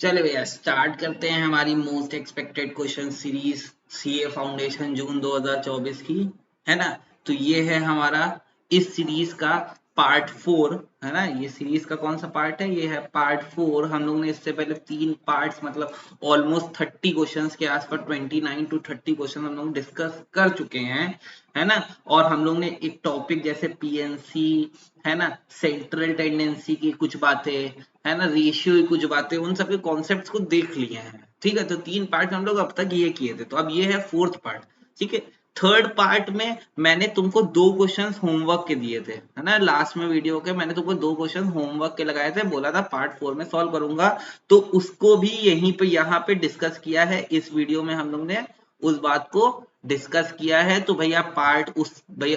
चलो भैया स्टार्ट करते हैं हमारी most expected question series CA foundation June 2024 की, है ना। तो ये है हमारा इस सीरीज का पार्ट 4, है ना। ये सीरीज का कौन सा पार्ट है? ये है पार्ट 4। हम लोग ने इससे पहले 3 पार्ट्स मतलब ऑलमोस्ट 30 क्वेश्चंस के आसपास 29 to 30 क्वेश्चन हम लोग डिस्कस कर चुके हैं, है ना। और हम लोग ने एक टॉपिक जैसे पीएनसी, है ना, सेंट्रल टेंडेंसी की कुछ बातें, है ना, रेशियो की कुछ बातें, उन सब के कॉन्सेप्ट्स को देख लिए हैं। ठीक है, तो 3 पार्ट हम लोग अब तक ये किए थे, तो अब ये है 4th पार्ट। ठीक है, 3rd पार्ट में मैंने तुमको 2 क्वेश्चंस होमवर्क के दिए थे, है ना। लास्ट में वीडियो के मैंने तुमको 2 क्वेश्चन होमवर्क के लगाए थे, बोला था पार्ट 4 में सॉल्व करूंगा, तो उसको भी यहीं पे यहाँ पे डिस्कस किया है। इस वीडियो में हम लोग ने उस बात को डिस्कस किया है। तो भैया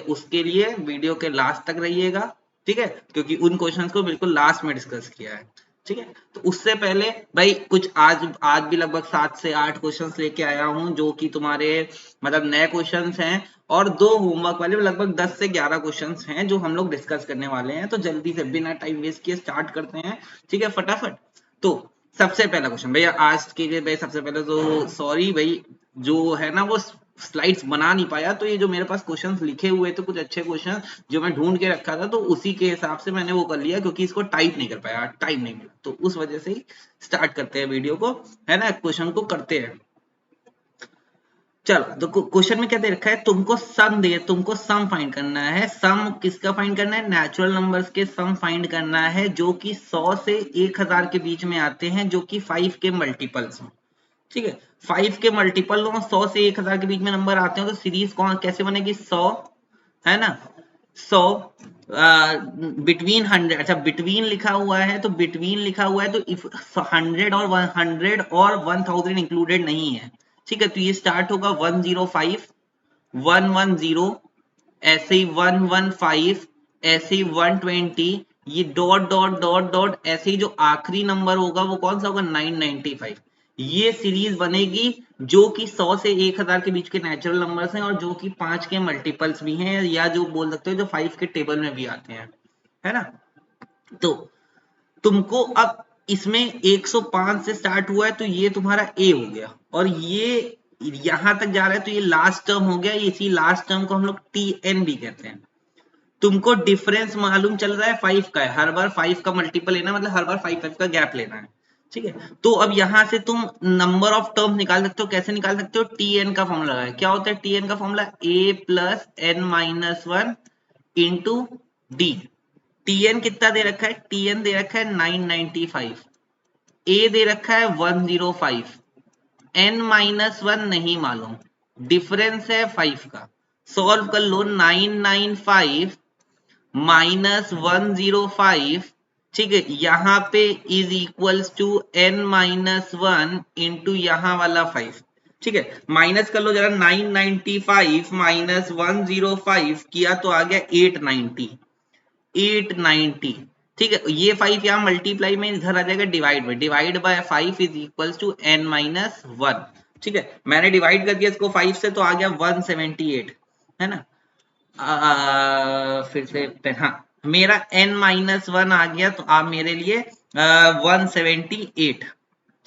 उसके लिए वीडियो के लास्ट तक रहिएगा, ठीक है, क्योंकि उन क्वेश्चंस को बिल्कुल लास्ट में डिस्कस किया है। ठीक है, तो उससे पहले भाई कुछ आज आज भी लगभग 7 से 8 क्वेश्चंस लेके आया हूं, जो कि तुम्हारे मतलब नए क्वेश्चंस हैं, और 2 होमवर्क वाले लगभग 10 से 11 क्वेश्चंस हैं जो हम लोग डिस्कस करने वाले हैं। तो जल्दी से बिना टाइम वेस्ट किए स्टार्ट करते हैं, ठीक है, फटाफट। तो सबसे पहला क्वेश्चन भैया आज के लिए, भाई सबसे पहले तो सॉरी भाई, जो है ना वो स्लाइड्स बना नहीं पाया, तो ये जो मेरे पास क्वेश्चंस लिखे हुए थे कुछ अच्छे क्वेश्चन जो मैं ढूंढ के रखा था, तो उसी के हिसाब से मैंने वो कर लिया, क्योंकि इसको टाइप नहीं कर पाया, टाइम नहीं मिला, तो उस वजह से ही स्टार्ट करते हैं वीडियो को, है ना, क्वेश्चन को करते हैं। चलो, तो क्वेश्चन में क्या दे रखा है? तुमको सम फाइंड करना है। सम किसका फाइंड करना है? नेचुरल नंबर्स के सम फाइंड करना है, जो कि 100 से 1000 के बीच में आते हैं, जो कि 5 के मल्टीपल्स हो। ठीक है, 5 के मल्टीपल हो, 100 से 1000 के बीच में नंबर आते हैं, तो सीरीज कौन कैसे बनेगी? 100, है ना, 100 बिटवीन 100। अच्छा, बिटवीन लिखा हुआ है, तो बिटवीन लिखा हुआ है, तो इफ 100 और 1000 इंक्लूडेड नहीं है। ठीक है, तो ये स्टार्ट होगा 105, 110, ऐसे ही 115, ऐसे ही 120, ये डॉट डॉट डॉट डॉट, ऐसे ही जो आखिरी नंबर होगा वो कौन सा होगा? 995। ये सीरीज बनेगी जो कि 100 से 1000 के बीच के नेचुरल नंबर्स हैं, और जो कि 5 के मल्टीपल्स भी हैं, या जो बोल सकते हो जो 5 के टेबल में भी आते हैं, है ना। तो तुमको अब इसमें 105 से स्टार्ट हुआ है, तो ये तुम्हारा ए हो गया, और ये यहां तक जा रहा है, तो ये लास्ट टर्म हो गया। इसी लास्ट टर्म को हम लोग टी एन भी कहते हैं। तुमको डिफरेंस मालूम चल रहा है 5 का है, हर बार 5 का मल्टीपल लेना, मतलब हर बार 5 का गैप लेना है। ठीक है, तो अब यहां से तुम नंबर ऑफ टर्म्स निकाल सकते हो। कैसे निकाल सकते हो? टी एन का फॉर्मूला है। क्या होता है टी एन का formula? A plus n minus one into d. T n कितना दे रखा है? टीएन दे रखा है 995, ए दे रखा है 105, एन माइनस वन नहीं मालूम, डिफरेंस है 5 का। सॉल्व कर लो, 995 माइनस 105, ठीक है, यहाँ पे is equals to n minus one into यहाँ वाला 5। ठीक है, माइनस कर लो जरा, 995 माइनस 105 किया तो आ गया 890, 890। ठीक है, ये 5 यहाँ मल्टीप्लाई में इधर आ जाएगा डिवाइड में, divide by 5 is equal to n minus one. ठीक है, मैंने डिवाइड कर दिया इसको 5 से, तो आ गया 178, है ना। फिर से हाँ, मेरा n माइनस वन आ गया, तो आप मेरे लिए 178।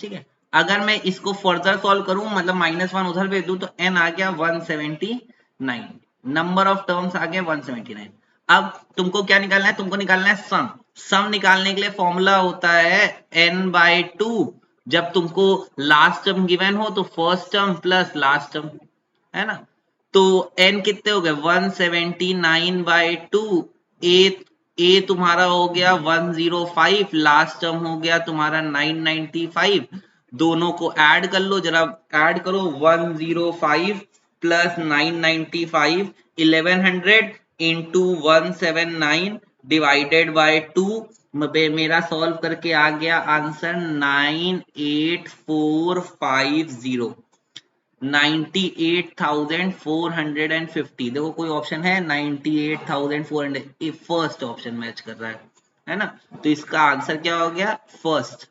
ठीक है, अगर मैं इसको फर्दर सॉल्व करूं, मतलब -1 उधर भेज दूं, तो n आ गया 179, नंबर ऑफ टर्म्स आ गया 179। अब तुमको क्या निकालना है? तुमको निकालना है सम। सम निकालने के लिए फॉर्मूला होता है n/2। जब तुमको लास्ट टर्म गिवन हो, तो first term plus last term, है ना। तो n कितने हो गए? 179/2। ए तुम्हारा हो गया 105, लास्ट टर्म हो गया तुम्हारा 995। दोनों को ऐड कर लो जरा, ऐड करो, 105 प्लस 995, 1100 इंटू 179 डिवाइडेड बाय 2। मेरा सॉल्व करके आ गया आंसर 98450, 98,450। देखो कोई ऑप्शन है 98,400, फर्स्ट ऑप्शन मैच कर रहा है ना। तो इसका आंसर क्या हो गया? फर्स्ट।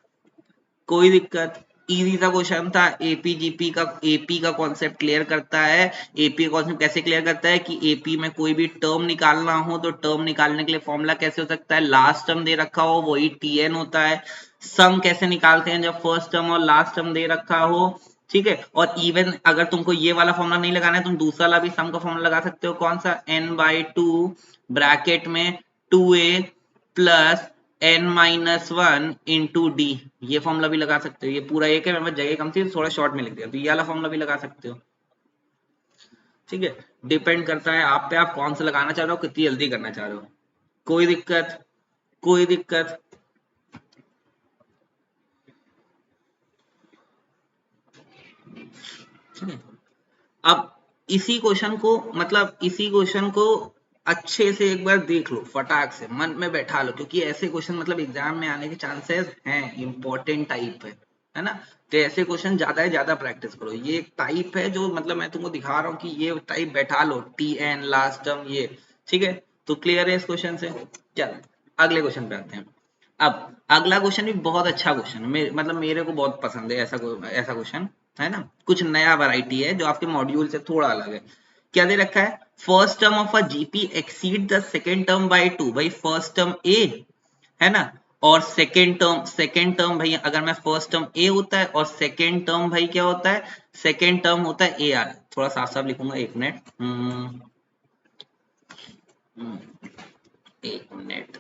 कोई दिक्कत? इजी सा क्वेश्चन था। एपी का कॉन्सेप्ट क्लियर करता है। एपी का कॉन्सेप्ट कैसे क्लियर करता है कि एपी में कोई भी टर्म निकालना हो तो टर्म निकालने के लिए फॉर्मूला कैसे हो सकता है, लास्ट टर्म दे रखा हो वही टीएन होता है। सम कैसे निकालते हैं जब फर्स्ट टर्म और लास्ट टर्म दे रखा हो, ठीक है। और इवन अगर तुमको ये वाला फॉर्मूला नहीं लगाना है तुम दूसरा वाला भी सम का फॉर्मूला लगा सकते हो। कौन सा, n/2 ब्रैकेट में 2a plus n-1 into D, ये फॉर्मूला भी लगा सकते हो। ये पूरा एक है, मेरे पास जगह कम थी थोड़ा शॉर्ट में लिख दिया, तो ये वाला फॉर्मूला भी लगा सकते हो, ठीक है। डिपेंड करता है आप पे, आप कौन सा लगाना चाह रहे हो, कितनी जल्दी करना चाह रहे हो। कोई दिक्कत, कोई दिक्कत। ठीक है। अब इसी क्वेश्चन को, मतलब इसी क्वेश्चन को अच्छे से एक बार देख लो, फटाक से मन में बैठा लो, क्योंकि ऐसे क्वेश्चन मतलब एग्जाम में आने के चांसेस हैं, इंपॉर्टेंट टाइप है ना। तो ऐसे क्वेश्चन ज्यादा है, ज्यादा प्रैक्टिस करो। ये एक टाइप है जो मतलब मैं तुमको दिखा रहा हूँ कि ये टाइप बैठा लो, टी एन लास्ट टर्म ये, ठीक है। तो क्लियर है इस क्वेश्चन से। चलो अगले क्वेश्चन पे आते हैं। अब अगला क्वेश्चन भी बहुत अच्छा क्वेश्चन है, मतलब मेरे को बहुत पसंद है ऐसा क्वेश्चन, है ना। कुछ नया वैरायटी है जो आपके मॉड्यूल से थोड़ा अलग है। क्या दे रखा है, first term of a GP exceed the second term by 2। भाई फर्स्ट टर्म ए है ना, और सेकेंड टर्म भाई, अगर मैं फर्स्ट टर्म ए होता है और सेकेंड टर्म भाई क्या होता है, सेकेंड टर्म होता है ए आर। थोड़ा साफ साफ लिखूंगा, एक मिनट, एक मिनट,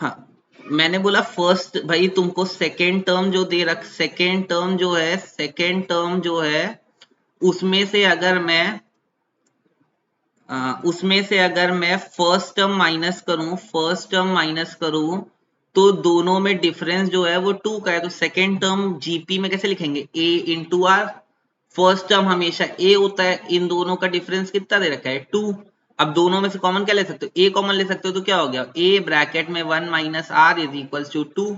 हाँ मैंने बोला फर्स्ट भाई, तुमको सेकेंड टर्म जो दे रख, सेकेंड टर्म जो है, सेकेंड टर्म जो है उसमें से अगर मैं उसमें से अगर मैं फर्स्ट टर्म माइनस करूं, फर्स्ट टर्म माइनस करूं तो दोनों में डिफरेंस जो है वो 2 का है। तो सेकेंड टर्म जीपी में कैसे लिखेंगे, a into r. First term हमेशा a होता है, इन दोनों का डिफरेंस कितना दे रखा है 2। अब दोनों में से कॉमन क्या ले सकते हो, a कॉमन ले सकते हो, तो क्या हो गया, a ब्रैकेट में 1 minus r is equal to 2,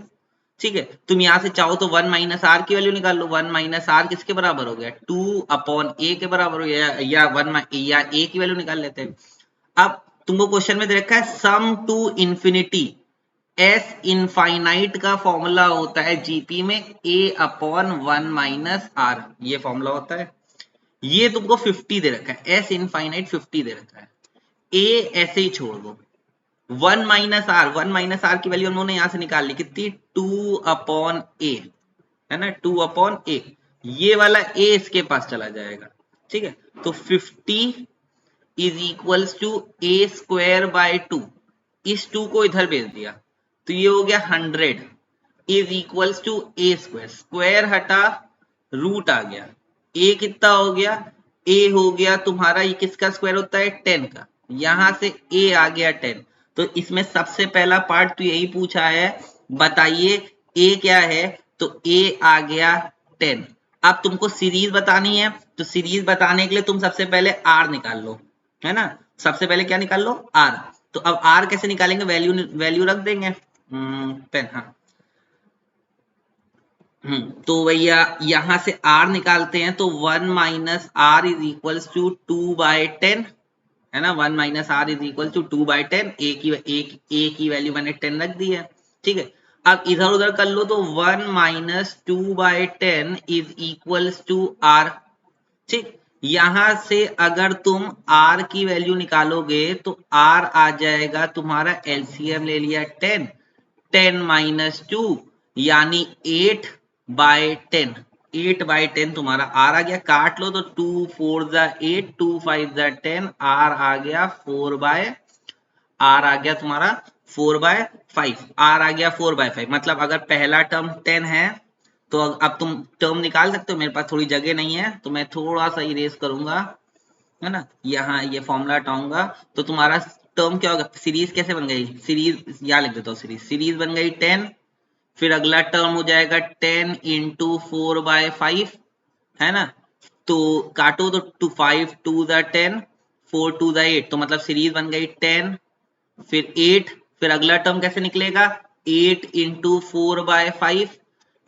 ठीक है। तुम यहां से चाहो तो 1 माइनस आर की वैल्यू निकाल लो। 1 माइनस आर किसके बराबर हो गया, 2 अपॉन ए के बराबर हो गया, या या ए की वैल्यू निकाल लेते हैं। अब तुमको क्वेश्चन में दे रखा है सम टू इंफिनिटी एस इनफाइनाइट का फॉर्मूला होता है जीपी में ए अपॉन 1 माइनस आर, ये फॉर्मूला होता है। ये तुमको 50 दे रखा है, एस इनफाइनाइट 50 दे रखा है, ए ऐसे ही छोड़ दो। 1 माइनस आर की वैल्यू हम लोगों ने यहां से निकाल ली, कितनी, 2 अपॉन ए, है ना, 2 अपॉन ए। ये वाला ए इसके पास चला जाएगा, ठीक है। तो 50 is equals to a square by 2, इस 2 को इधर भेज दिया तो ये हो गया 100 is equals to a square, square हटा रूट आ गया, ए कितना हो गया, ए हो गया तुम्हारा, ये किसका स्क्वायर होता है 10 का, यहां से ए आ गया 10। तो इसमें सबसे पहला पार्ट तो यही पूछा है, बताइए ए क्या है, तो ए आ गया 10। अब तुमको सीरीज बतानी है, तो सीरीज बताने के लिए तुम सबसे पहले आर निकाल लो, है ना। सबसे पहले क्या निकाल लो, आर। तो अब आर कैसे निकालेंगे, वैल्यू वैल्यू रख देंगे, पेन, हाँ। तो भैया यहां से r निकालते हैं तो 1 minus r is equal to 2/10, है ना। 1 minus r is equal to 2/10, a की वैल्यू मैंने 10 रख दी है, ठीक है। अब इधर उधर कर लो तो 1 minus 2/10 is equal to r, ठीक। यहां से अगर तुम r की वैल्यू निकालोगे तो r आ जाएगा तुम्हारा, एलसीएम ले लिया 10, 10 माइनस 2 यानी 8/10, 8/10 तुम्हारा r आ गया। काट लो तो 2 4 जा 8, 2 5 जा 10, r आ गया 4 बाय, r आ गया तुम्हारा 4/5, r आ गया 4/5। मतलब अगर पहला टर्म 10 है तो अब तुम टर्म निकाल सकते हो, मेरे पास थोड़ी जगह नहीं है तो मैं थोड़ा सा इरेज करूंगा, है ना। यहाँ ये फॉर्मूला हटाऊंगा तो तुम्हारा टर्म क्या होगा, सीरीज कैसे बन गई, सीरीज यहाँ लिख देता हूँ, सीरीज बन गई 10, फिर अगला टर्म हो जाएगा 10 इंटू 4/5, है ना। तो काटो तो 5 2 जा 10, 4 2 जा 8, तो मतलब सीरीज बन गई 10, फिर 8, फिर अगला टर्म कैसे निकलेगा, 8 इंटू 4/5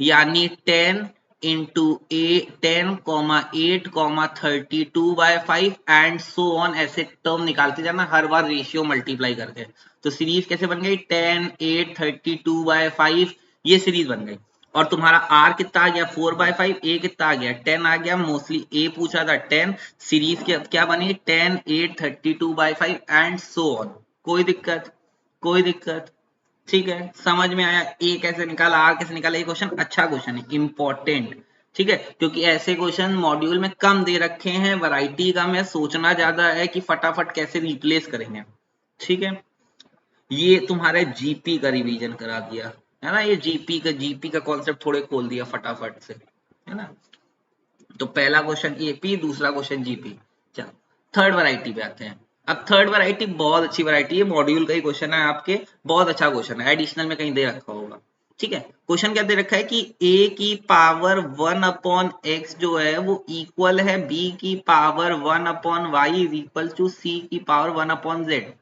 यानी 10 into a 10,8,32/5 and so on, ऐसे टर्म निकालते जाना हर बार रेशियो मल्टीप्लाई करके। तो सीरीज कैसे बन गई 10, 8, 32/5, ये सीरीज बन गई। और तुम्हारा आर कितना आ गया 4/5, ए कितना आ गया 10 आ गया, मोस्टली ए पूछा था 10। सीरीज क्या बनी 10, 8, 32/5 एंड सो ऑन। कोई दिक्कत, कोई दिक्कत, ठीक है, समझ में आया। ए कैसे निकाला, आर कैसे निकाला, ये क्वेश्चन अच्छा क्वेश्चन है, इंपॉर्टेंट, ठीक है, क्योंकि ऐसे क्वेश्चन मॉड्यूल में कम दे रखे हैं, वैरायटी कम है, सोचना ज्यादा है कि फटाफट कैसे रिप्लेस करेंगे, ठीक है। ये तुम्हारे जीपी का रिवीजन करा दिया है ना, ये जीपी का कॉन्सेप्ट थोड़े खोल दिया फटाफट से, है ना। तो पहला क्वेश्चन एपी, दूसरा क्वेश्चन जीपी। चलो थर्ड वैरायटी पे आते हैं। अब थर्ड वैरायटी बहुत अच्छी वैरायटी है, मॉड्यूल का ही क्वेश्चन है आपके, बहुत अच्छा क्वेश्चन है, एडिशनल में कहीं दे रखा होगा, ठीक है। क्वेश्चन क्या दे रखा है कि a की पावर 1/x जो है वो इक्वल है b की power 1/y is equal to c की पावर 1/z।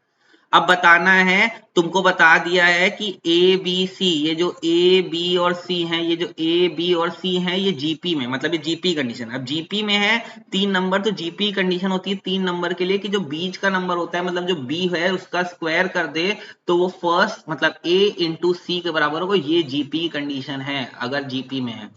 अब बताना है, तुमको बता दिया है कि ए बी सी, ये जो ए बी और सी हैं, ये जो ए बी और सी हैं, ये जीपी में, मतलब ये जीपी कंडीशन। अब जीपी में है 3 नंबर, तो जीपी कंडीशन होती है 3 नंबर के लिए कि जो बीच का नंबर होता है, मतलब जो बी है उसका स्क्वायर कर दे तो वो फर्स्ट मतलब ए इंटू सी के बराबर होगा, ये जीपी कंडीशन है अगर जीपी में है। तो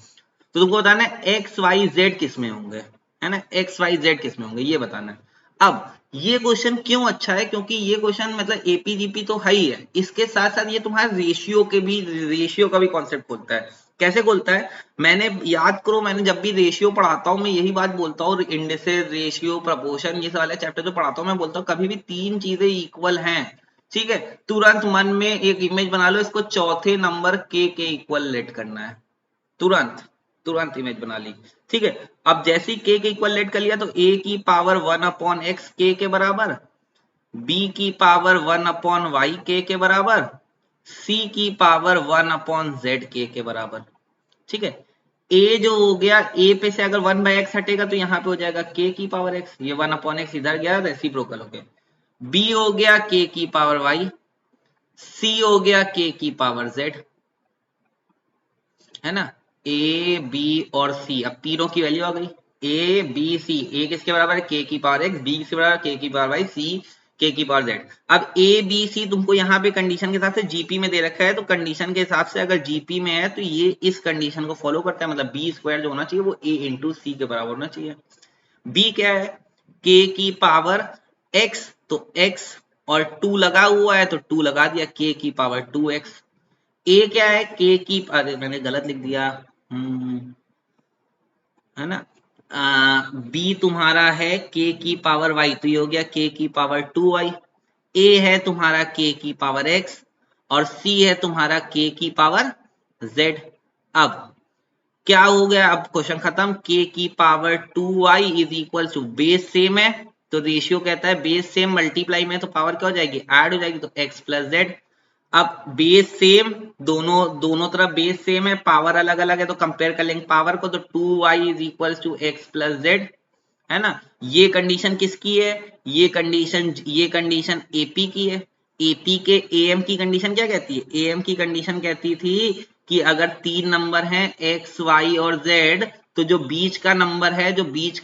तुमको बताना है एक्स वाई जेड किस में होंगे, है ना, एक्स वाई जेड किस में होंगे ये बताना है। अब ये क्वेश्चन क्यों अच्छा है, क्योंकि ये क्वेश्चन मतलब एपीजीपी तो है ही है, इसके साथ साथ ये तुम्हारे रेशियो का भी कॉन्सेप्ट खोलता है। कैसे खोलता है, मैंने याद करो, मैंने जब भी रेशियो पढ़ाता हूँ मैं यही बात बोलता हूँ, इंडिसेस, रेशियो, प्रपोर्शन, ये वाले चैप्टर जो पढ़ाता हूँ मैं बोलता हूँ कभी भी 3 चीजें इक्वल हैं, ठीक है, तुरंत मन में एक इमेज बना लो, इसको चौथे नंबर के इक्वल लेट करना है, तुरंत तुरंत इमेज बना ली, ठीक है। अब जैसे ही के इक्वल लेट कर लिया तो a की पावर 1/x के बराबर, b की पावर 1/y के बराबर, c की पावर 1/z के बराबर, ठीक है। a जो हो गया, a पे से अगर 1/x हटेगा तो यहाँ पे हो जाएगा k की पावर x, ये 1/x इधर गया रेसिप्रोकल हो गया। b हो गया k की पावर y, c हो गया k की पावर z, है ना। ए बी और सी, अब तीनों की वैल्यू आ गई, ए बी सी, ए किसके बराबर है के की पावर एक्स, बी किसके बराबर के की पावर वाई, सी के की पावर जेड। अब ए बी सी तुमको यहाँ पे कंडीशन के हिसाब से जीपी में दे रखा है, तो कंडीशन के हिसाब से अगर जीपी में है तो ये इस कंडीशन को फॉलो करता है, मतलब बी स्क्वायर जो होना चाहिए वो ए इंटू सी के बराबर होना चाहिए। बी क्या है, के की पावर एक्स, तो एक्स और 2 लगा हुआ है तो 2 लगा दिया, के की पावर 2x। ए क्या है, के की, अरे मैंने गलत लिख दिया, है ना। बी तुम्हारा है के की पावर वाई, तो ये हो गया के की पावर 2y। ए है तुम्हारा के की पावर x और सी है तुम्हारा के की पावर z। अब क्या हो गया, अब क्वेश्चन खत्म, के की power 2y is equal to, base same है तो रेशियो कहता है बेस सेम मल्टीप्लाई में तो पावर क्या हो जाएगी, ऐड हो जाएगी, तो x प्लस जेड। अब बेस सेम, दोनों दोनों तरफ बेस सेम है, पावर अलग अलग है तो कंपेयर कर लेंगे पावर को, तो 2y is equal to x plus z, है ना। ये कंडीशन किसकी है, ये कंडीशन एपी की है। एपी के एएम की कंडीशन क्या कहती है, एएम की कंडीशन कहती थी कि अगर 3 नंबर हैं एक्स वाई और जेड, तो जो बीच का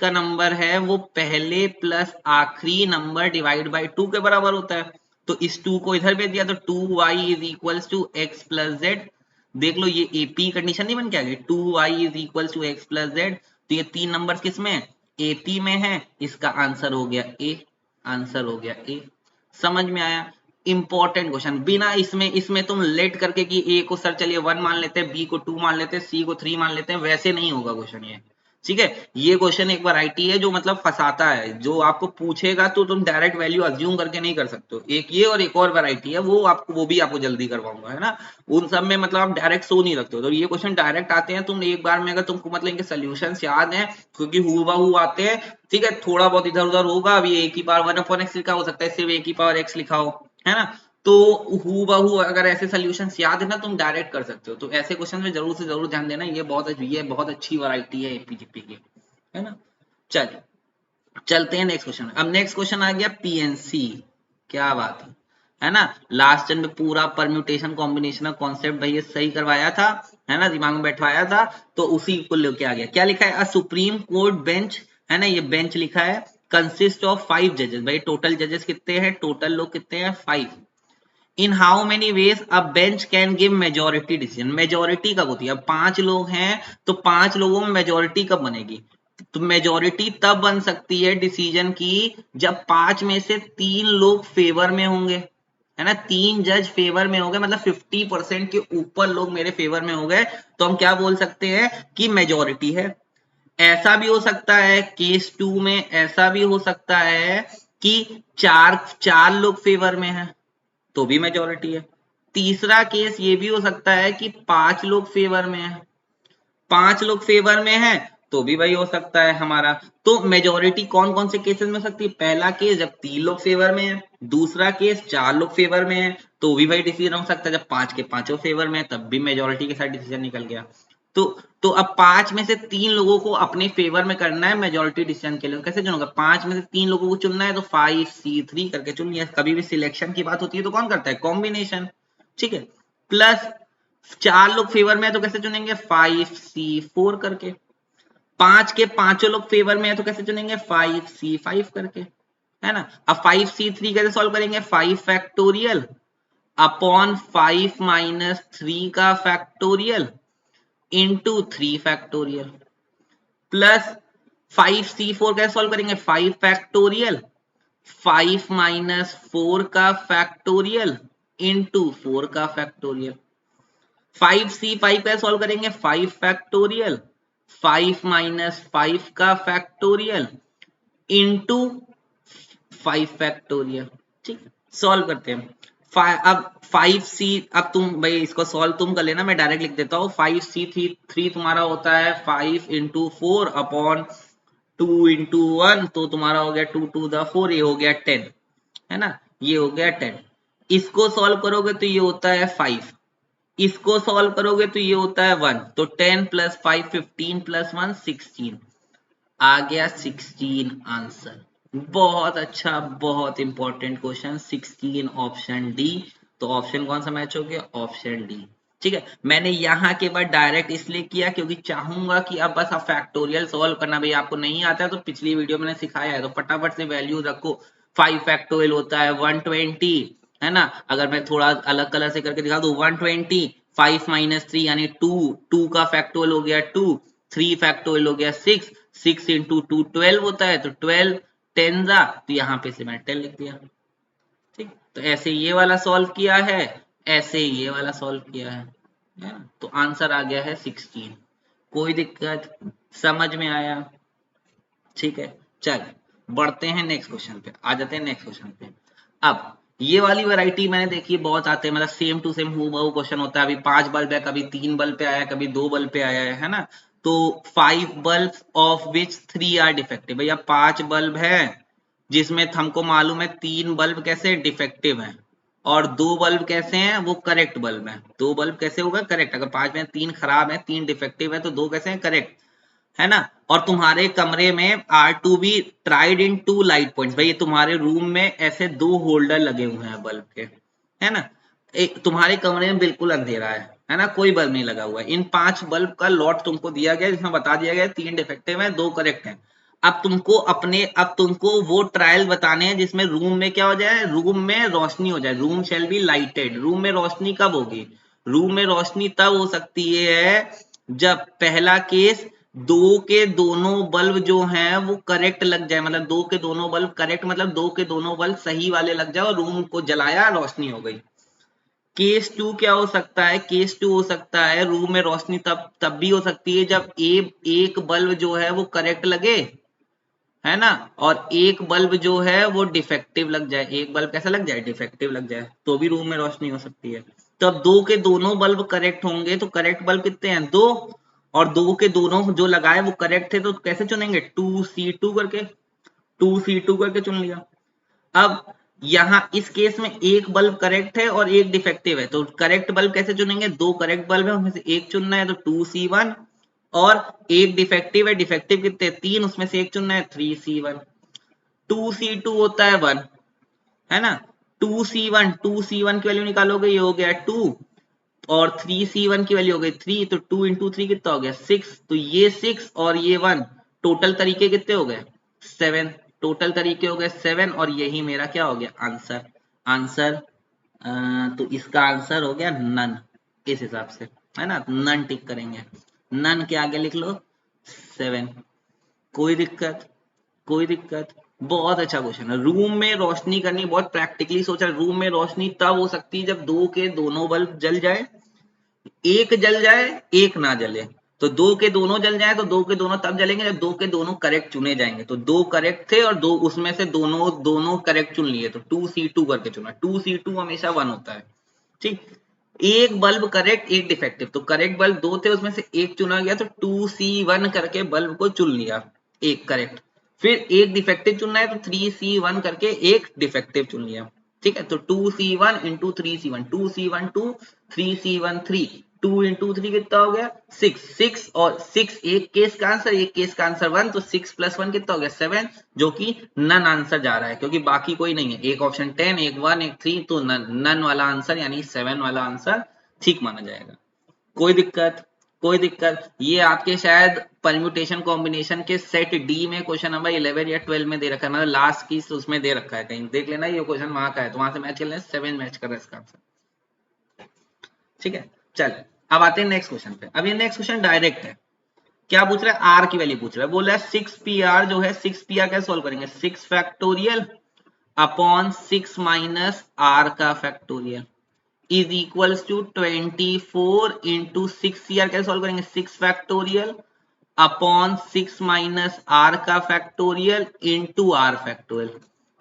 नंबर है वो पहले प्लस आखिरी नंबर डिवाइड बाई 2 के बराबर होता है। तो इस 2 को इधर भेज दिया तो 2y is equal to x plus z. देख लो ये एपी कंडीशन नहीं बन के आ गई, 2y is equal to x plus z. तो ये 3 नंबर किस में है, एपी में है, इसका आंसर हो गया ए, आंसर हो गया ए। समझ में आया, इंपॉर्टेंट क्वेश्चन, बिना इसमें तुम लेट करके कि ए को सर चलिए 1 मान लेते हैं, बी को 2 मान लेते हैं, सी को 3 मान लेते हैं, वैसे नहीं होगा क्वेश्चन ये, ठीक है। ये क्वेश्चन एक वैरायटी है जो मतलब फंसाता है, जो आपको पूछेगा तो तुम डायरेक्ट वैल्यू अज्यूम करके नहीं कर सकते हो, एक ये और एक और वैरायटी है, वो भी आपको जल्दी करवाऊंगा, है ना। उन सब में मतलब आप डायरेक्ट सो नहीं रखते हो, तो ये क्वेश्चन डायरेक्ट आते हैं, तुम एक बार में अगर तुमको मतलब इनके सोल्यूशन याद है क्योंकि हूबहू आते हैं, ठीक है, थोड़ा बहुत इधर उधर होगा, अभी ए की पावर 1/x लिखा हो सकता है सिर्फ ए की पावर x लिखा हो, है ना। तो हूबहू अगर ऐसे सॉल्यूशंस याद है ना तुम डायरेक्ट कर सकते हो, तो ऐसे क्वेश्चन में जरूर से जरूर ध्यान देना, ये बहुत अच्छी वैरायटी है एपीजीपी की, है ना। चलिए चलते हैं नेक्स्ट क्वेश्चन। अब नेक्स्ट क्वेश्चन आ गया पीएनसी, क्या बात है। है ना। लास्ट टर्म में पूरा परम्यूटेशन कॉम्बिनेशन का कॉन्सेप्ट भैया सही करवाया था, है ना, दिमाग में बैठवाया था, तो उसी को लेके आ गया। क्या लिखा है, अ सुप्रीम कोर्ट बेंच, है ना, ये बेंच लिखा है, कंसिस्ट ऑफ 5 जजेस। भाई टोटल जजेस कितने हैं, टोटल लोग कितने हैं, 5। In how many ways a bench can give majority decision. Majority कब होती है, अब 5 लोग हैं तो 5 लोगों में मेजोरिटी कब बनेगी, तो मेजोरिटी तब बन सकती है डिसीजन की जब 5 में से 3 लोग फेवर में होंगे, है ना, 3 जज फेवर में हो गए, मतलब 50% के ऊपर लोग मेरे फेवर में हो गए, तो हम क्या बोल सकते हैं कि मेजोरिटी है। ऐसा भी हो सकता है केस 2 में, ऐसा भी हो सकता है कि चार चार लोग फेवर में हैं तो भी मेजोरिटी है। तीसरा केस ये भी हो सकता है कि 5 लोग फेवर में है, 5 लोग फेवर में है तो भी वही हो सकता है हमारा। तो मेजोरिटी कौन कौन से केसेस में हो सकती है, पहला केस जब 3 लोग फेवर में है, दूसरा केस 4 लोग फेवर में है तो भी वही डिसीजन हो सकता है, जब 5 के पांचों फेवर में है तब भी मेजोरिटी के साथ डिसीजन निकल गया। तो अब 5 में से 3 लोगों को अपने फेवर में करना है मेजोरिटी डिसीजन के लिए, तो कैसे चुनोगे, 5 में से 3 लोगों को चुनना है तो 5C3 करके चुन लिया। कभी भी सिलेक्शन की बात होती है तो कौन करता है, कॉम्बिनेशन, ठीक है। प्लस 4 लोग फेवर में है तो कैसे चुनेंगे, 5C4 करके। 5 के पांचों लोग फेवर में है तो कैसे चुनेंगे, 5C5 करके, है ना। अब 5C3 कैसे सॉल्व करेंगे, 5 फैक्टोरियल अपॉन 5 माइनस 3 का factorial into 3 factorial, plus 5C4 कैसे सॉल्व करेंगे, 5 फैक्टोरियल 5 माइनस 4 का फैक्टोरियल इंटू 4 का फैक्टोरियल। 5C5 कैसे सॉल्व करेंगे, 5 फैक्टोरियल 5 माइनस 5 का फैक्टोरियल इंटू 5 फैक्टोरियल, ठीक। सॉल्व करते हैं। अब 5C, अब तुम भाई इसको सॉल्व तुम कर लेना, मैं डायरेक्ट लिख देता हूँ। 5C3 तुम्हारा होता है 5 इंटू 4 अपॉन 2 इंटू 1, तो तुम्हारा हो गया 2 टू द 4, ये हो गया 10, है ना, ये हो गया 10। इसको सॉल्व करोगे तो ये होता है 5, इसको सॉल्व करोगे तो ये होता है 1, तो 10 प्लस 5 15 प्लस 1 16, आ गया 16 आंसर। बहुत अच्छा, बहुत इंपॉर्टेंट क्वेश्चन, 16 ऑप्शन डी। तो ऑप्शन कौन सा मैच हो गया, ऑप्शन डी, ठीक है। मैंने यहाँ के बाद डायरेक्ट इसलिए किया क्योंकि चाहूंगा कि अब बस आप फैक्टोरियल सॉल्व करना, भाई आपको नहीं आता है तो पिछली वीडियो मैंने सिखाया है तो फटाफट से वैल्यू रखो। 5 फैक्टोरियल होता है 120, है ना। अगर मैं थोड़ा अलग कलर से करके दिखा दूं, 120 5 माइनस 3 यानी 2, 2 का फैक्टोरियल हो गया 2, 3 फैक्टोरियल हो गया 6, 6 इंटू 2 12 होता है, तो 12 10 जा, तो यहाँ पे से मैंने 10 लिख दिया, ठीक। तो ऐसे ये वाला सॉल्व किया है, ऐसे ये वाला सॉल्व किया है ना? तो आंसर आ गया है 16। कोई दिक्कत, समझ में आया, ठीक है। चल बढ़ते हैं नेक्स्ट क्वेश्चन पे, आ जाते हैं नेक्स्ट क्वेश्चन पे। अब ये वाली वैरायटी मैंने देखी है बहुत आते हैं, मतलब सेम टू सेम हूबहू क्वेश्चन होता है, अभी 5 बल्ब है, कभी 3 बल्ब पे आया है, कभी 2 बल्ब पे आया है ना। तो 5 bulb of which 3 are defective, भैया 5 बल्ब है जिसमें हमको मालूम है 3 बल्ब कैसे डिफेक्टिव हैं और 2 बल्ब कैसे हैं, वो करेक्ट बल्ब है। 2 बल्ब कैसे होगा, करेक्ट। अगर 5 में 3 खराब है, 3 डिफेक्टिव है, तो 2 कैसे हैं, करेक्ट, है ना। और तुम्हारे कमरे में are to be tried in 2 light points, भाई तुम्हारे रूम में ऐसे 2 होल्डर लगे हुए हैं बल्ब के, है ना। तुम्हारे कमरे में बिल्कुल अंधेरा है ना, कोई बल्ब नहीं लगा हुआ है। इन 5 बल्ब का लॉट तुमको दिया गया जिसमें बता दिया गया 3 डिफेक्टिव है, 2 करेक्ट है। अब तुमको वो ट्रायल बताने हैं जिसमें रूम में क्या हो जाए, रूम में रोशनी हो जाए, room shall be lighted. Room में रोशनी कब होगी, रूम में रोशनी तब हो सकती है जब पहला केस 2 के दोनों बल्ब जो हैं वो करेक्ट लग जाए, मतलब 2 के दोनों बल्ब करेक्ट, मतलब 2 के दोनों बल्ब सही वाले लग जाए और रूम को जलाया, रोशनी हो गई। केस 2 क्या हो सकता है, केस 2 हो सकता है रूम में रोशनी तब तब भी हो सकती है जब एक बल्ब जो है वो करेक्ट लगे, है ना, और एक बल्ब जो है वो डिफेक्टिव लग जाए, एक बल्ब कैसा लग जाए, डिफेक्टिव लग जाए, तो भी रूम में रोशनी हो सकती है। तो अब 2 के दोनों बल्ब करेक्ट होंगे तो करेक्ट बल्ब कितने हैं, 2, और 2 के दोनों जो लगाए वो करेक्ट थे, तो कैसे चुनेंगे, 2C2 करके, 2C2 करके चुन लिया। अब यहाँ इस केस में एक बल्ब करेक्ट है और एक डिफेक्टिव है, तो करेक्ट बल्ब कैसे चुनेंगे, 2 करेक्ट बल्ब है उसमें से एक चुनना है, तो 2C1, और एक डिफेक्टिव है, डिफेक्टिव कितने 3, उसमें से एक चुनना है, 3C1। 2C2 होता है 1, है ना। 2C1 की वैल्यू निकालोगे, ये हो गया 2, और 3C1 की वैल्यू हो गई 3, तो 2 इंटू 3 कितना हो गया 6, तो ये 6 और ये 1, टोटल तरीके कितने हो गए 7, टोटल तरीके हो गए 7, और यही मेरा क्या हो गया आंसर। आंसर तो इसका आंसर हो गया नन, इस हिसाब से, है ना, नन टिक करेंगे, नन के आगे लिख लो 7। कोई दिक्कत, कोई दिक्कत, बहुत अच्छा क्वेश्चन है। रूम में रोशनी करनी, बहुत प्रैक्टिकली सोचा, रूम में रोशनी तब हो सकती है जब दो के दोनों बल्ब जल जाए, एक जल जाए एक ना जले, तो दो के दोनों जल जाए तो दो के दोनों तब जलेंगे जब दो के दोनों करेक्ट चुने जाएंगे, तो दो करेक्ट थे और दो उसमें से दोनों दोनों करेक्ट चुन लिए, तो 2C2 करके चुना, 2C2 हमेशा 1 होता है, ठीक। एक बल्ब करेक्ट एक डिफेक्टिव, तो करेक्ट बल्ब दो थे उसमें से एक चुना गया, तो 2C1 करके बल्ब को चुन लिया, एक करेक्ट। फिर एक डिफेक्टिव चुनना है तो 3C1 करके एक डिफेक्टिव चुन लिया, ठीक है। तो 2C1 into 3C1, 2C1 2, 3C1 3, 2 into 3 कितना हो गया 6, 6 और 6 एक केस का आंसर, एक केस का आंसर 1, तो 6 प्लस 1 कितना हो गया 7, जो कि नन आंसर जा रहा है, क्योंकि बाकी कोई नहीं है, एक ऑप्शन 10, एक 1, एक 3, तो नन, नन वाला आंसर यानी 7 वाला आंसर ठीक माना जाएगा। कोई दिक्कत, कोई दिक्कत, ये आपके शायद परम्यूटेशन कॉम्बिनेशन के सेट डी में क्वेश्चन नंबर 11 या 12 में दे रखा है, मतलब लास्ट की उसमें दे रखा है, कहीं देख लेना, ये क्वेश्चन वहां का है, तो वहां से मैच कर लेना, 7 मैच कर रहा है इसका आंसर, ठीक है। चल अब आते हैं नेक्स्ट क्वेश्चन पे। अब ये नेक्स्ट क्वेश्चन डायरेक्ट है, क्या पूछ रहा है आर की वैल्यू पूछ रहा है, बोल रहा है 6PR जो है, 6PR कैसे सोल्व करेंगे, 6 फैक्टोरियल अपॉन 6 माइनस आर का factorial is equals to 24 into 6CR कैसे सॉल्व करेंगे, 6 फैक्टोरियल अपॉन 6 माइनस आर का फैक्टोरियल इंटू आर फैक्टोरियल।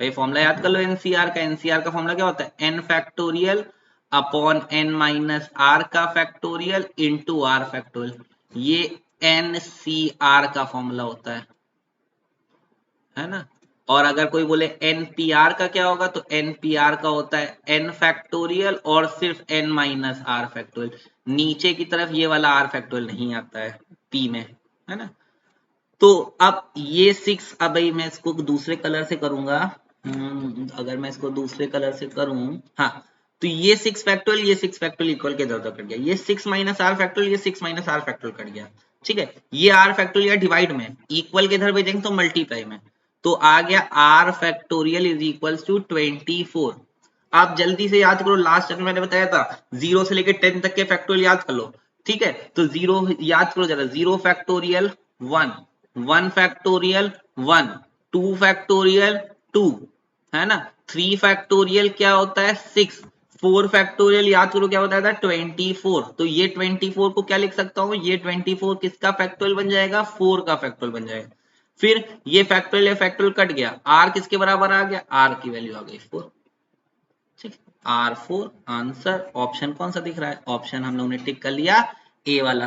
भाई फॉर्मूला याद कर लो एनसीआर का, एनसीआर का फॉर्मूला क्या होता है, n factorial upon n minus r का फैक्टोरियल इंटू आर फैक्टोरियल, ये एनसीआर का फॉर्मूला होता है ना। और अगर कोई बोले एनपीआर का क्या होगा, तो एनपीआर का होता है एन फैक्टोरियल और सिर्फ एन माइनस आर फैक्टोरियल, नीचे की तरफ ये वाला आर फैक्टोरियल नहीं आता है पी में, है ना। तो अब ये 6, अब भाई मैं इसको दूसरे कलर से करूंगा, अगर मैं इसको दूसरे कलर से करूं, हाँ, तो ये 6 फैक्टोरियल, ये 6 फैक्टोरियल इक्वल के इधर उधर कट गया, ये 6 माइनस आर फैक्टोरियल, ये 6 माइनस आर फैक्टोरियल कट गया, ठीक है। ये आर फैक्टोरियल डिवाइड में, इक्वल के इधर भेजेंगे तो मल्टीप्लाई में, तो आ गया r factorial is equal to 24। आप जल्दी से याद करो, लास्ट चैप्टर मैंने बताया था 0 से लेकर 10 तक के फैक्टोरियल याद कर लो, ठीक है। तो 0 याद करो जरा, 0 फैक्टोरियल 1, 1 फैक्टोरियल 1, 2 फैक्टोरियल 2, है ना, 3 फैक्टोरियल क्या होता है 6, 4 फैक्टोरियल याद करो क्या बताया था 24, तो ये 24 को क्या लिख सकता हूं, ये 24 किसका फैक्टोरियल बन जाएगा 4 का फैक्टोरियल बन जाएगा। फिर ये फैक्टोरियल फैक्टोरियल कट गया, आर किसके बराबर आ गया, आर की वैल्यू आ गई 4, ठीक। R4 आंसर, ऑप्शन कौन सा दिख रहा है, ऑप्शन हम लोग ने टिक कर लिया ए वाला,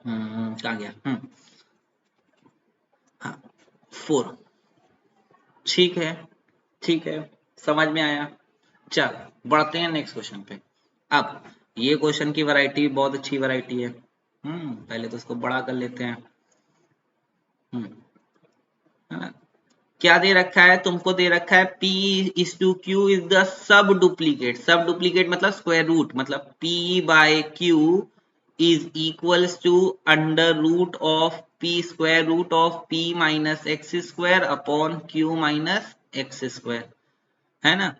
कहा गया, हाँ 4, ठीक है, ठीक है, समझ में आया। चल बढ़ते हैं नेक्स्ट क्वेश्चन पे। अब ये क्वेश्चन की वैरायटी बहुत अच्छी वैरायटी है, पहले तो इसको बड़ा कर लेते हैं, है ना। क्या दे रखा है तुमको, दे रखा है P is to Q is the sub duplicate, sub duplicate मतलब स्क्वायर रूट, मतलब P by Q is equals to under root of P square root of P minus x square upon Q minus x square, है ना।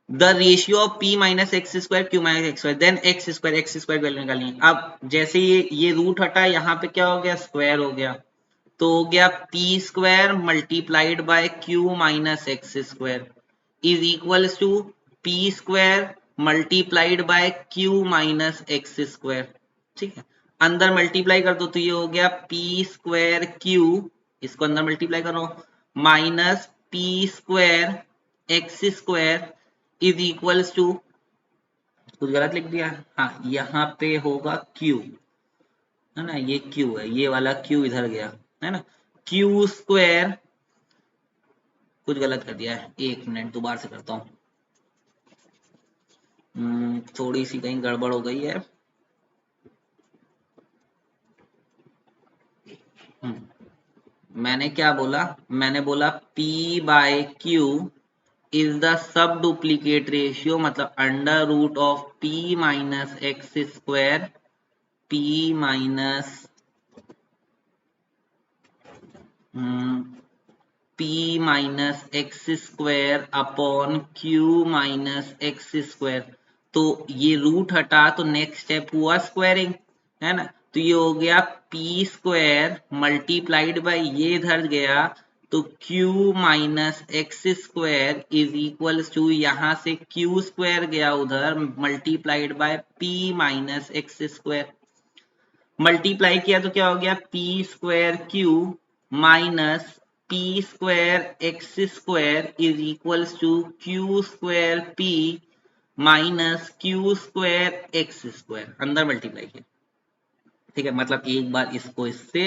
The ratio of P minus x square Q minus x square, then x square value निकालनी है। अब जैसे ये root हटा, यहाँ पे क्या हो गया स्क्वायर हो गया, तो हो गया p square multiplied by q minus x square is equal to p square multiplied by q minus x square, ठीक है। अंदर मल्टीप्लाई कर दो तो ये हो गया पी स्क्वायर क्यू, इसको अंदर मल्टीप्लाई करो, minus p square x square is equal to, कुछ गलत लिख दिया, हाँ यहाँ पे होगा क्यू, है ना, ये क्यू है, ये वाला क्यू इधर गया, है ना, क्यू स्क्वायर, कुछ गलत कर दिया है, एक मिनट दोबारा से करता हूँ, थोड़ी सी कहीं गड़बड़ हो गई है, मैंने क्या बोला, मैंने बोला P by Q is the sub duplicate ratio, मतलब under root of p minus x square, p minus p minus x square upon q minus x square. तो ये रूट हटा तो नेक्स्ट स्टेप हुआ स्क्वायरिंग, है ना। तो ये हो गया p स्क्वायर मल्टीप्लाइड बाई ये इधर गया तो q minus x square is equal to यहां से q स्क्वायर गया उधर multiplied by p minus x square. Multiply किया तो क्या हो गया p square q minus p square x square is equals to q square p minus q square x square, अंदर मल्टीप्लाई किया, ठीक है। मतलब एक बार इसको इससे,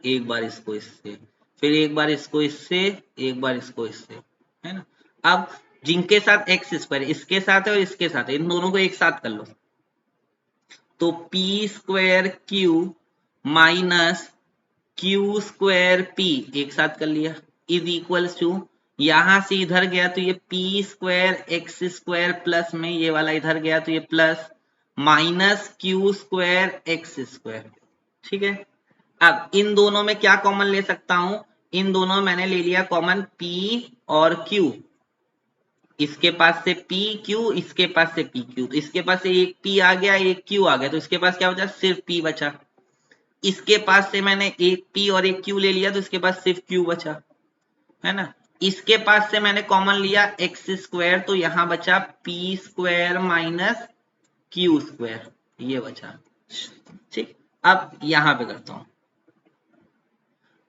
एक बार इसको इससे, फिर एक बार इसको इससे, एक बार इसको इससे, है ना। अब जिनके साथ एक्स स्क्वायर इसके साथ है और इसके साथ है, इन दोनों को एक साथ कर लो। तो p square q minus q square p एक साथ कर लिया इज इक्वल्स टू यहां से इधर गया तो ये p square x square plus में ये वाला इधर गया तो ये plus minus q square x square, ठीक है। अब इन दोनों में क्या कॉमन ले सकता हूं, इन दोनों में मैंने ले लिया कॉमन p और q, इसके पास से पी क्यू, इसके पास से पी क्यू, तो इसके पास से एक पी आ गया एक क्यू आ गया, तो इसके पास क्या बचा सिर्फ पी बचा। इसके पास से मैंने एक पी और एक क्यू ले लिया तो इसके पास सिर्फ क्यू बचा, है ना। इसके पास से मैंने कॉमन लिया एक्स स्क्वायर तो यहां बचा P square minus q square, ये बचा, ठीक। अब यहां पे करता हूं,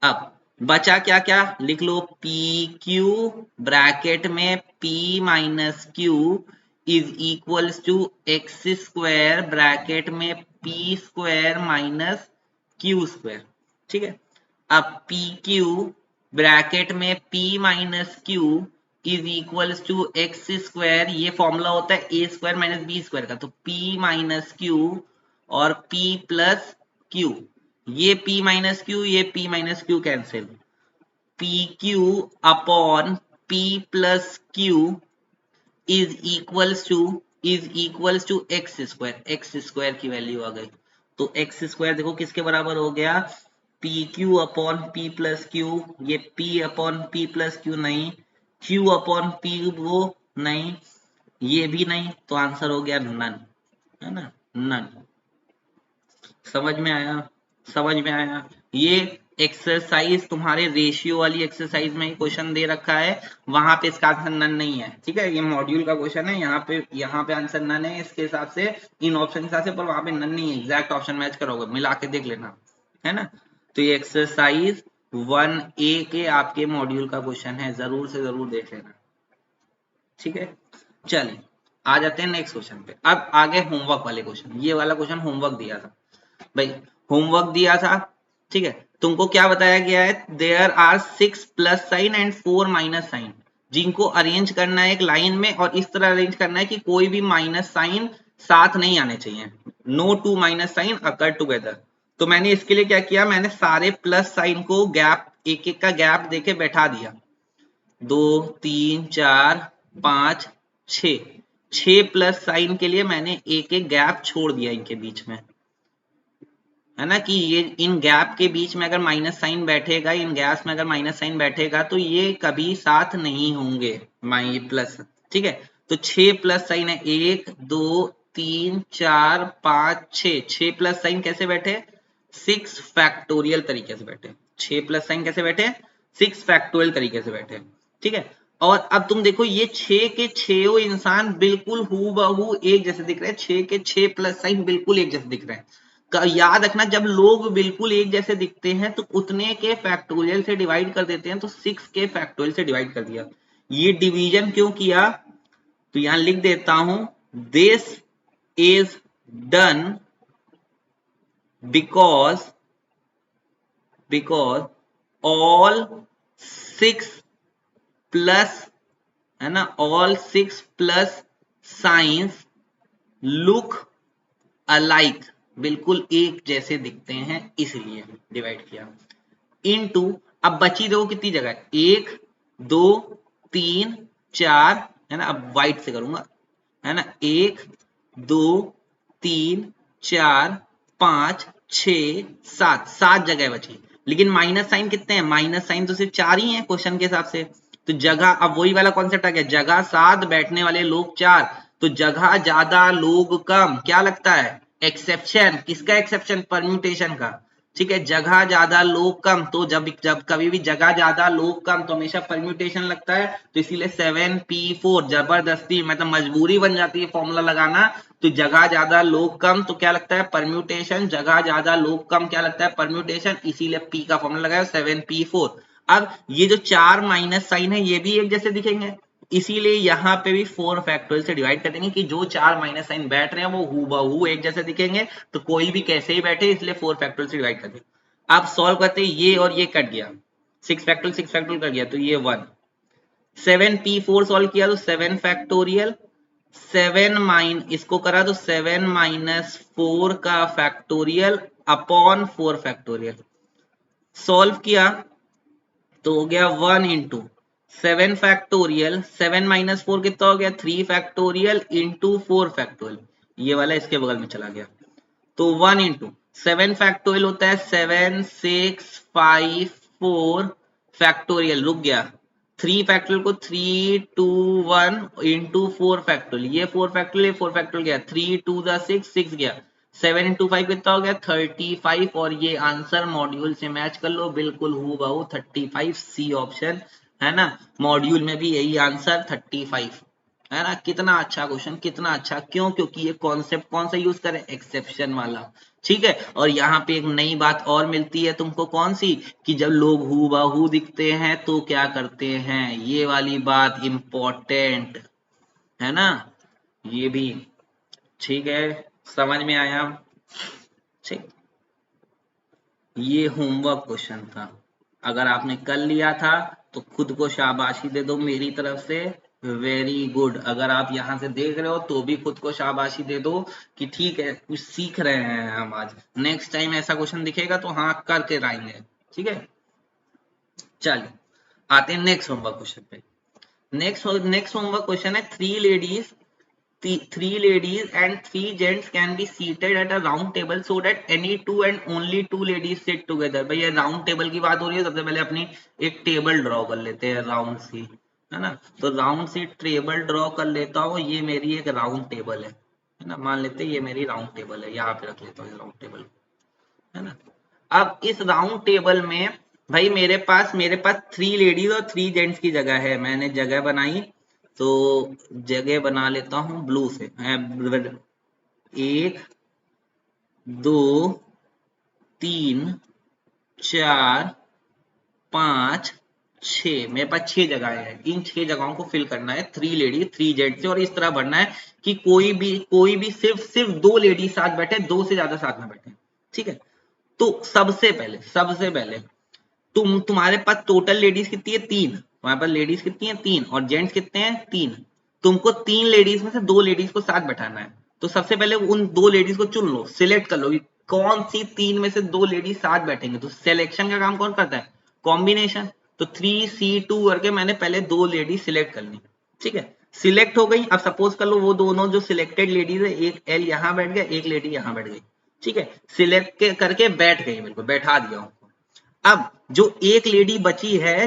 अब बचा क्या क्या लिख लो, पी क्यू ब्रैकेट में p minus q is equals to x square bracket में p square minus q square, ठीक है। अब पी क्यू ब्रैकेट में p minus q is equals to x square, ये फॉर्मूला होता है a square minus b square का, तो p माइनस क्यू और p प्लस क्यू, ये p माइनस क्यू ये p minus q cancel, p q upon p plus q is equals to x square, x square की value आ गई तो x square देखो किसके बराबर हो गया, p q upon p plus q, ये p upon p plus q नहीं, q अपॉन p वो नहीं, ये भी नहीं, तो आंसर हो गया नन, है ना, नन। समझ में आया, समझ में आया। ये एक्सरसाइज तुम्हारे रेशियो वाली एक्सरसाइज में ही क्वेश्चन दे रखा है, वहां पे इसका आंसर नन नहीं है, ठीक है। ये मॉड्यूल का क्वेश्चन है, यहाँ पे आंसर नन है इसके हिसाब से, इन ऑप्शन के हिसाब से, पर वहां पे नन नहीं है, एग्जैक्ट ऑप्शन मैच करोगे, मिला के देख लेना, है ना। तो ये एक्सरसाइज 1A के आपके मॉड्यूल का क्वेश्चन है, जरूर से जरूर देख लेना, ठीक है। चलिए आ जाते हैं नेक्स्ट क्वेश्चन पे। अब आगे होमवर्क वाले क्वेश्चन, ये वाला क्वेश्चन होमवर्क दिया था भाई, होमवर्क दिया था, ठीक है। तुमको क्या बताया गया है, there are 6 plus sign and 4 minus sign, जिनको अरेंज करना है एक लाइन में और इस तरह अरेंज करना है कि कोई भी माइनस साइन साथ नहीं आने चाहिए, no two minus sign occur together. तो मैंने इसके लिए क्या किया, मैंने सारे प्लस साइन को गैप एक एक का गैप देके बैठा दिया, 2 3 4 5 6, 6 प्लस साइन के लिए मैंने एक एक गैप छोड़ दिया इनके बीच में, है ना, कि ये इन गैप के बीच में अगर माइनस साइन बैठेगा, इन गैप्स में अगर माइनस साइन बैठेगा तो ये कभी साथ नहीं होंगे माइ प्लस, ठीक है। तो 6 प्लस साइन है, 1 2 3 4 5 6, 6 प्लस साइन कैसे बैठे, 6 फैक्टोरियल तरीके से बैठे, 6 प्लस साइन कैसे बैठे, 6 फैक्टोरियल तरीके से बैठे, ठीक है। और अब तुम देखो ये 6 के 6 इंसान बिल्कुल हूबहू एक जैसे दिख रहे हैं, 6 के 6 प्लस साइन बिल्कुल एक जैसे दिख रहे हैं। याद रखना जब लोग बिल्कुल एक जैसे दिखते हैं तो उतने के फैक्टोरियल से डिवाइड कर देते हैं, तो 6 के फैक्टोरियल से डिवाइड कर दिया। ये डिवीजन क्यों किया, तो यहां लिख देता हूं, this is done because all 6 plus, है ना, all 6 plus science look alike, बिल्कुल एक जैसे दिखते हैं इसलिए डिवाइड किया, इनटू, अब बची देखो कितनी जगह, 1 2 3 4, है ना, अब व्हाइट से करूंगा, है ना, 1 2 3 4 5 6 7, 7 जगह बची। लेकिन माइनस साइन कितने हैं, माइनस साइन तो सिर्फ 4 ही है क्वेश्चन के हिसाब से। तो जगह, अब वही वाला कॉन्सेप्ट आ गया, जगह 7 बैठने वाले लोग 4, तो जगह ज्यादा लोग कम, क्या लगता है, एक्सेप्शन। किसका एक्सेप्शन, परम्यूटेशन का। ठीक है, जगह ज्यादा लोग कम, तो जब जब कभी भी जगह ज्यादा लोग कम तो हमेशा परम्यूटेशन लगता है, तो इसीलिए 7p4 जबरदस्ती, मतलब मजबूरी बन जाती है फॉर्मूला लगाना। तो जगह ज्यादा लोग कम तो क्या लगता है, परम्यूटेशन, जगह ज्यादा लोग कम क्या लगता है, परम्यूटेशन, इसीलिए p का फॉर्मूला लगाया 7p4। अब ये जो 4 माइनस साइन है ये भी एक जैसे दिखेंगे, इसीलिए यहाँ पे भी 4 फैक्टोरियल से डिवाइड कर देंगे कि जो 4 माइनस साइन बैठ रहे हैं वो हूबहू एक जैसे दिखेंगे, तो कोई भी कैसे ही बैठे इसलिए 4 फैक्टोरियल से डिवाइड कर देंगे। आप सॉल्व करते ये और ये कट गया, 6 फैक्टोरियल कर गया, तो ये 1। 7p4 सॉल्व किया तो 7 फैक्टोरियल, 7 माइन इसको करा तो 7 माइनस 4 का फैक्टोरियल अपॉन 4 फैक्टोरियल। सॉल्व किया तो हो गया 1 इंटू 7 फैक्टोरियल, 7 माइनस 4 कितना हो गया, 3 फैक्टोरियल इंटू 4 फैक्टोरियल, ये वाला इसके बगल में चला गया। तो 1 इंटू 7 फैक्टोरियल होता है 7 6 5 4 फैक्टोरियल, रुक गया, 3 फैक्टोरियल को 3 2 1 इंटू 4 फैक्टोरियल, ये 4 फैक्टोरियल, ये 4 फैक्टोरियल गया, 3 2 6 6 गया, 7 इंटू 5 कितना हो गया 35, और ये आंसर मॉड्यूल से मैच कर लो, बिल्कुल हूबहू 35, सी ऑप्शन, है ना, मॉड्यूल में भी यही आंसर 35, है ना। कितना अच्छा क्वेश्चन, कितना अच्छा, क्यों, क्योंकि ये कॉन्सेप्ट कौन सा यूज करें, एक्सेप्शन वाला। ठीक है, और यहाँ पे एक नई बात और मिलती है तुमको, कौन सी, कि जब लोग हूबहू दिखते हैं तो क्या करते हैं, ये वाली बात इंपॉर्टेंट है ना, ये भी। ठीक है, समझ में आया। ठीक, ये होमवर्क क्वेश्चन था, अगर आपने कर लिया था तो खुद को शाबाशी दे दो मेरी तरफ से, वेरी गुड। अगर आप यहाँ से देख रहे हो तो भी खुद को शाबाशी दे दो कि ठीक है कुछ सीख रहे हैं हम आज, नेक्स्ट टाइम ऐसा क्वेश्चन दिखेगा तो हाँ करके लाएंगे। ठीक है, चलिए आते हैं नेक्स्ट होमवर्क क्वेश्चन पे। नेक्स्ट होमवर्क क्वेश्चन है, three ladies and three gents can be seated at a round table so that any two and only two ladies sit together। भाई ये राउंड टेबल की बात हो रही है, सबसे पहले अपनी एक टेबल ड्रॉ कर लेते हैं राउंड सी, है ना, तो राउंड सी टेबल ड्रॉ कर लेता हूँ, ये मेरी एक राउंड टेबल है ना, मान लेते हैं ये मेरी राउंड टेबल है, यहाँ पे रख लेता हूँ राउंड टेबल, है ना। अब इस राउंड टेबल में भाई मेरे पास 3 लेडीज और 3 जेंट्स की जगह है, मैंने जगह बनाई, तो जगह बना लेता हूँ ब्लू से, 1 2 3 4 5 6, मेरे पास 6 जगह है, इन 6 जगहों को फिल करना है 3 लेडीज 3 जेंट्स से, और इस तरह भरना है कि कोई भी सिर्फ 2 लेडीज साथ बैठे, 2 से ज्यादा साथ में बैठे। ठीक है, तो सबसे पहले तुम्हारे पास टोटल लेडीज कितनी है, 3, तुम्हारे पास लेडीज कितनी है 3, और जेंट्स कितने हैं 3, तुमको 3 लेडीज में से 2 लेडीज को साथ बैठाना है। तो सबसे पहले उन 2 लेडीज को चुन लो, सिलेक्ट कर लो कि कौन सी 3 में से 2 लेडीज साथ बैठेंगे। तो सिलेक्शन का काम कौन करता है, कॉम्बिनेशन। तो 3C2 करके मैंने पहले 2 लेडीज सिलेक्ट कर ली। ठीक है, सिलेक्ट हो गई, अब सपोज कर लो वो दोनों जो सिलेक्टेड लेडीज है, एक एल यहाँ बैठ गया, एक लेडी यहाँ बैठ गई। ठीक है, सिलेक्ट करके बैठ गई, बिल्कुल बैठा दिया उनको। अब जो एक लेडी बची है,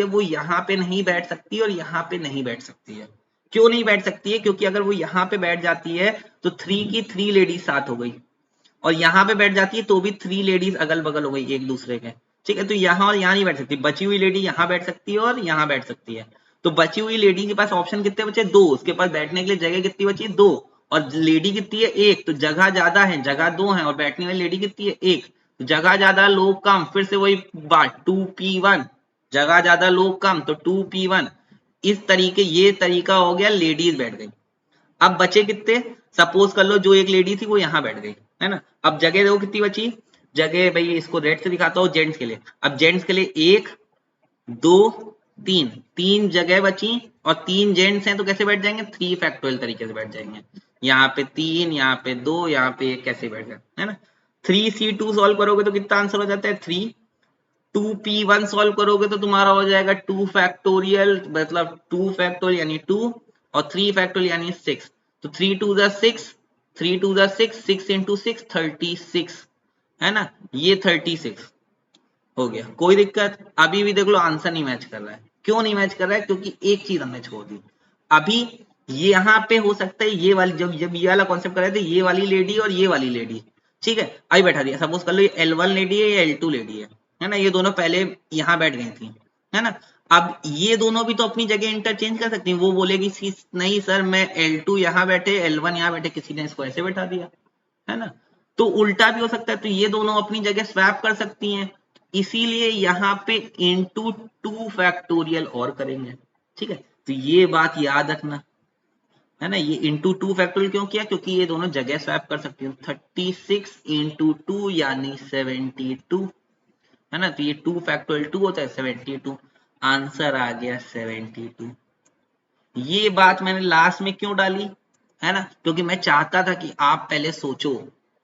वो यहाँ पे नहीं बैठ सकती और यहाँ पे नहीं बैठ सकती है। क्यों नहीं बैठ सकती है, क्योंकि अगर वो यहाँ पे बैठ जाती है तो 3 की 3 लेडीज साथ हो गई, और यहाँ पे बैठ जाती है तो भी 3 लेडीज अगल बगल हो गई एक दूसरे के। ठीक है, तो यहाँ और यहाँ नहीं बैठ सकती, बची हुई लेडी यहाँ बैठ सकती है और यहाँ बैठ सकती है। तो बची हुई लेडी के पास ऑप्शन कितने बचे, 2, उसके पास बैठने के लिए जगह कितनी बची, 2, और लेडी कितनी है 1, तो जगह ज्यादा है, जगह 2 है, और बैठने वाली लेडी कितनी है 1, तो जगह ज्यादा लोग कम, फिर से वही बात 2P1, जगह ज्यादा लोग कम तो 2P1। इस तरीके, ये तरीका हो गया, लेडीज बैठ गई। अब बचे कितने, सपोज कर लो जो एक लेडी थी वो यहाँ बैठ गई, है ना। अब जगह देखो कितनी बची, जगह भाई इसको रेड से दिखाता हूँ जेंट्स के लिए, अब जेंट्स के लिए 1 2 3, 3 जगह बची, और 3 जेंट्स हैं तो कैसे बैठ जाएंगे, 3 फैक्टोरियल तरीके से बैठ जाएंगे, यहाँ पे 3, यहाँ पे 2, यहाँ पे 1, कैसे बैठ जाए, है ना। 3C2 सॉल्व करोगे तो कितना आंसर हो जाता है 3, 2p1 सॉल्व करोगे तो तुम्हारा हो जाएगा 2 फैक्टोरियल, मतलब 2 फैक्टोरियल यानी 2 और 3 फैक्टोरियल यानी 6। तो 3 to the 6, 3 to the 6, 6 into 6 36, है ना, ये 36 हो गया। कोई दिक्कत? अभी भी देख लो आंसर नहीं मैच कर रहा है। क्यों नहीं मैच कर रहा है? क्योंकि एक चीज हमने छोड़ दी। अभी ये यहाँ पे हो सकता है ये वाली, जब जब ये वाला कॉन्सेप्ट कर रहे थे, ये वाली लेडी और ये वाली लेडी, ठीक है, अभी बैठा दिया। सपोज कर लो ये L1 लेडी है, ये L2 लेडी है ना, ये दोनों पहले यहाँ बैठ गई थी, है ना। अब ये दोनों भी तो अपनी जगह इंटरचेंज कर सकती हैं। वो बोलेगी नहीं सर, मैं L2 यहाँ बैठे, L1 यहाँ बैठे, किसी ने इसको ऐसे बैठा दिया, है ना। तो उल्टा भी हो सकता है, तो ये दोनों अपनी जगह स्वैप कर सकती हैं। इसीलिए यहाँ पे इंटू 2 फैक्टोरियल और करेंगे, ठीक है। तो ये बात याद रखना, है ना। ये इंटू 2 फैक्टोरियल क्यों किया? क्योंकि ये दोनों जगह स्वैप कर सकती हैं। 36 इंटू 2 यानी 72, है ना। तो ये 2 फैक्टोरियल 2 होता है 72, आंसर आ गया 72। ये बात मैंने लास्ट में क्यों डाली, है ना, क्योंकि मैं चाहता था कि आप पहले सोचो,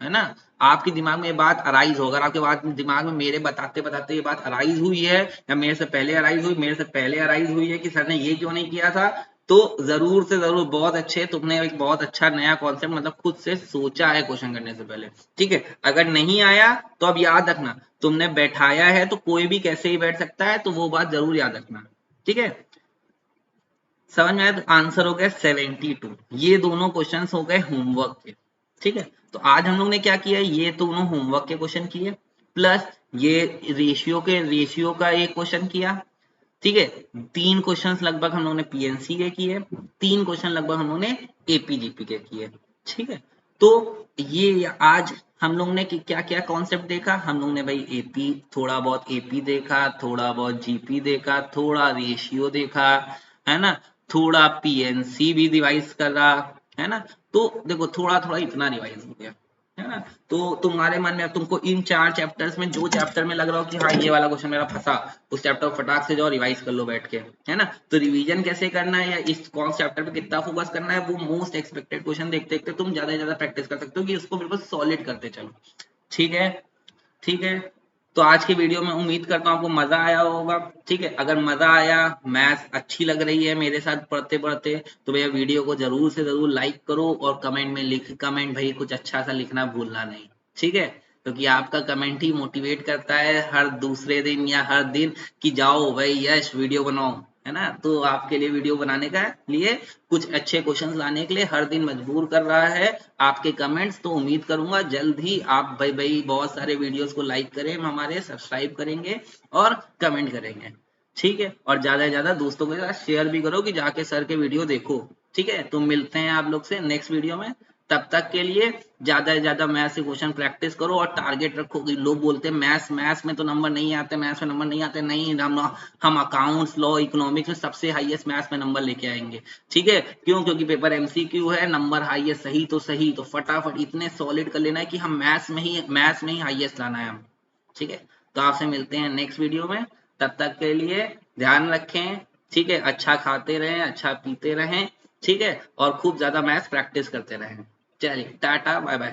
है ना। आपके दिमाग में ये बात अराइज हो, अगर आपके बात दिमाग में मेरे बताते बताते ये बात अराइज हुई है, या मेरे से पहले अराइज हुई, मेरे से पहले अराइज हुई है कि सर ने ये क्यों नहीं किया था, तो जरूर से जरूर बहुत अच्छे, तुमने एक बहुत अच्छा नया कॉन्सेप्ट मतलब खुद से सोचा है क्वेश्चन करने से पहले, ठीक है। अगर नहीं आया तो अब याद रखना, तुमने बैठाया है तो कोई भी कैसे ही बैठ सकता है, तो वो बात जरूर याद रखना, ठीक है। समझ में आया? तो आंसर हो गया 72। ये दोनों क्वेश्चंस हो गए होमवर्क के, ठीक है। तो आज हम लोग ने क्या किया, ये दोनों होमवर्क के क्वेश्चन किए, प्लस ये रेशियो का एक क्वेश्चन किया, ठीक है। 3 क्वेश्चंस लगभग हम लोगों ने पीएनसी के किए, 3 क्वेश्चन लगभग हम लोगों ने एपीजीपी के किए, ठीक है। तो ये आज हम लोग ने क्या क्या कॉन्सेप्ट देखा, हम लोग ने भाई एपी, थोड़ा बहुत एपी देखा, थोड़ा बहुत जीपी देखा, थोड़ा रेशियो देखा, है ना, थोड़ा पीएनसी भी रिवाइज करा, है ना। तो देखो थोड़ा थोड़ा इतना रिवाइज हो गया, है ना। तो तुम्हारे मन में, तुमको इन 4 चैप्टर्स में जो चैप्टर में लग रहा हो कि हाँ ये वाला क्वेश्चन मेरा फंसा, उस चैप्टर को फटाक से जाओ रिवाइज कर लो बैठ के, है ना। तो रिवीजन कैसे करना है या इस कौन चैप्टर पे कितना फोकस करना है, वो मोस्ट एक्सपेक्टेड क्वेश्चन देखते देखते तुम ज्यादा से ज्यादा प्रैक्टिस कर सकते हो कि उसको बिल्कुल सॉलिड करते चलो, ठीक है। ठीक है, तो आज की वीडियो में उम्मीद करता हूँ आपको मजा आया होगा, ठीक है। अगर मजा आया, मैथ्स अच्छी लग रही है मेरे साथ पढ़ते पढ़ते, तो भैया वीडियो को जरूर से जरूर लाइक करो और कमेंट में कमेंट भाई कुछ अच्छा सा लिखना भूलना नहीं, ठीक है। क्योंकि आपका कमेंट ही मोटिवेट करता है हर दूसरे दिन या हर दिन कि जाओ भाई यश वीडियो बनाओ, है ना। तो आपके लिए वीडियो बनाने का लिए कुछ अच्छे क्वेश्चंस लाने के लिए हर दिन मजबूर कर रहा है आपके कमेंट्स। तो उम्मीद करूंगा जल्द ही आप भाई भाई बहुत सारे वीडियोस को लाइक करें, हमारे सब्सक्राइब करेंगे और कमेंट करेंगे, ठीक है। और ज्यादा से ज्यादा दोस्तों के साथ शेयर भी करो कि जाके सर के वीडियो देखो, ठीक है। तो मिलते हैं आप लोग से नेक्स्ट वीडियो में, तब तक के लिए ज्यादा से ज्यादा मैथ्स के क्वेश्चन प्रैक्टिस करो और टारगेट रखो। कि लोग बोलते हैं मैथ्स मैथ्स में तो नंबर नहीं आते, मैथ्स में नंबर नहीं आते, नहीं, हम अकाउंट्स, लॉ, इकोनॉमिक्स में सबसे हाईएस्ट मैथ्स में नंबर लेके आएंगे, ठीक है। क्यों? क्योंकि पेपर एमसीक्यू है, नंबर हाईएस्ट सही तो सही, तो फटाफट इतने सॉलिड कर लेना है कि हम मैथ्स में ही हाईएस्ट लाना है हम, ठीक है। तो आपसे मिलते हैं नेक्स्ट वीडियो में, तब तक के लिए ध्यान रखें, ठीक है। अच्छा खाते रहें, अच्छा पीते रहें, ठीक है। और खूब ज्यादा मैथ्स प्रैक्टिस करते रहें। चलिए टाटा बाय बाय।